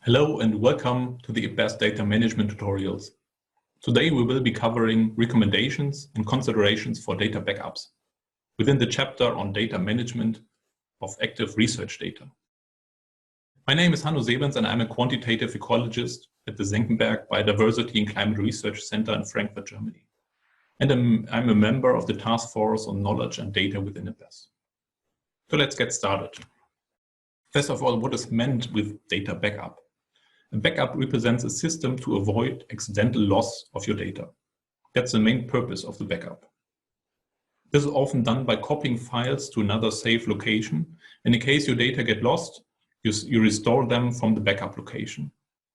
Hello and welcome to the IPBES Data Management tutorials. Today we will be covering recommendations and considerations for data backups within the chapter on data management of active research data. My name is Hanno Sebens and I'm a quantitative ecologist at the Senckenberg Biodiversity and Climate Research Center in Frankfurt, Germany. And I'm a member of the Task Force on Knowledge and Data within IPBES. So let's get started. First of all, what is meant with data backup? A backup represents a system to avoid accidental loss of your data. That's the main purpose of the backup. This is often done by copying files to another safe location. And in case your data get lost, you restore them from the backup location.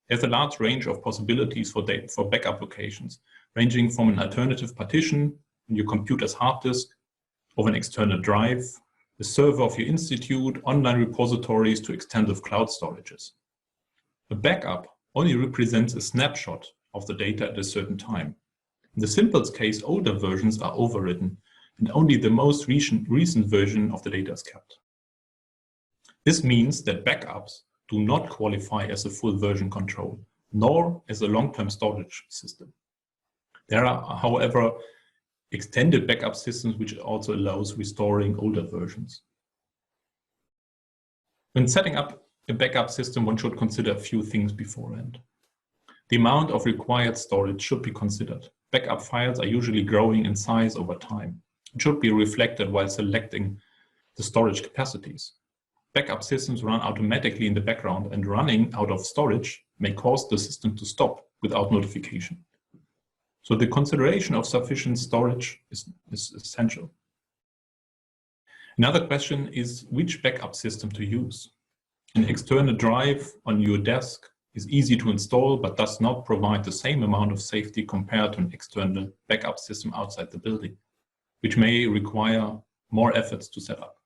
There's a large range of possibilities for backup locations, ranging from an alternative partition in your computer's hard disk, of an external drive, the server of your institute, online repositories to extensive cloud storages. A backup only represents a snapshot of the data at a certain time. In the simplest case, older versions are overwritten and only the most recent version of the data is kept. This means that backups do not qualify as a full version control, nor as a long-term storage system. There are, however, extended backup systems which also allows restoring older versions. When setting up a backup system, one should consider a few things beforehand. The amount of required storage should be considered. Backup files are usually growing in size over time. It should be reflected while selecting the storage capacities. Backup systems run automatically in the background, and running out of storage may cause the system to stop without notification. So the consideration of sufficient storage is essential. Another question is which backup system to use. An external drive on your desk is easy to install, but does not provide the same amount of safety compared to an external backup system outside the building, which may require more efforts to set up.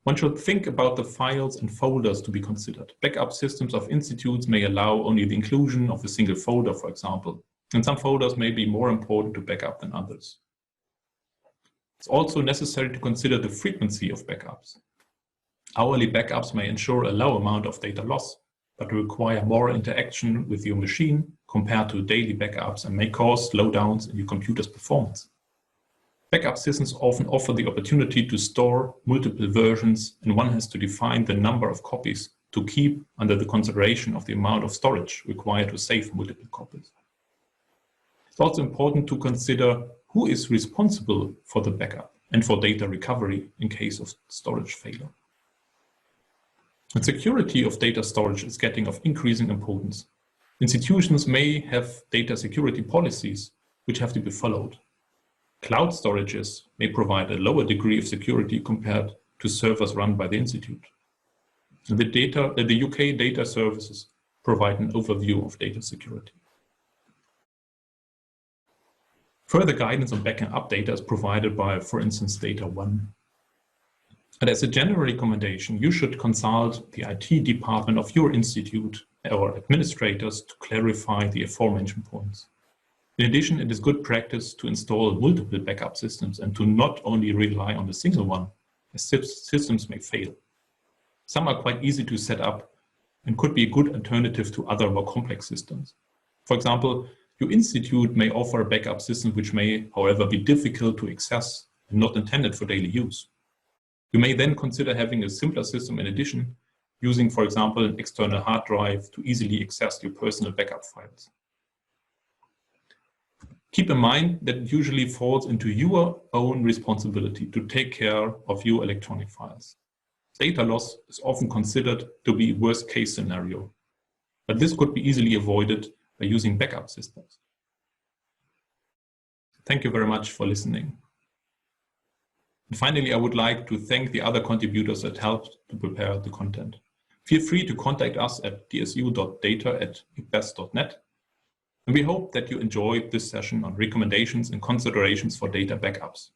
One should think about the files and folders to be considered. Backup systems of institutes may allow only the inclusion of a single folder, for example, and some folders may be more important to backup than others. It's also necessary to consider the frequency of backups. Hourly backups may ensure a low amount of data loss, but require more interaction with your machine compared to daily backups and may cause slowdowns in your computer's performance. Backup systems often offer the opportunity to store multiple versions, and one has to define the number of copies to keep under the consideration of the amount of storage required to save multiple copies. It's also important to consider who is responsible for the backup and for data recovery in case of storage failure. The security of data storage is getting of increasing importance. Institutions may have data security policies which have to be followed. Cloud storages may provide a lower degree of security compared to servers run by the institute. And the UK data services provide an overview of data security. Further guidance on backing up data is provided by, for instance, Data One. And as a general recommendation, you should consult the IT department of your institute or administrators to clarify the aforementioned points. In addition, it is good practice to install multiple backup systems and to not only rely on a single one, as systems may fail. Some are quite easy to set up and could be a good alternative to other more complex systems. For example, your institute may offer a backup system which may, however, be difficult to access and not intended for daily use. You may then consider having a simpler system in addition, using, for example, an external hard drive to easily access your personal backup files. Keep in mind that it usually falls into your own responsibility to take care of your electronic files. Data loss is often considered to be a worst-case scenario, but this could be easily avoided by using backup systems. Thank you very much for listening. And finally, I would like to thank the other contributors that helped to prepare the content. Feel free to contact us at dsu.data@ipbes.net. And we hope that you enjoyed this session on recommendations and considerations for data backups.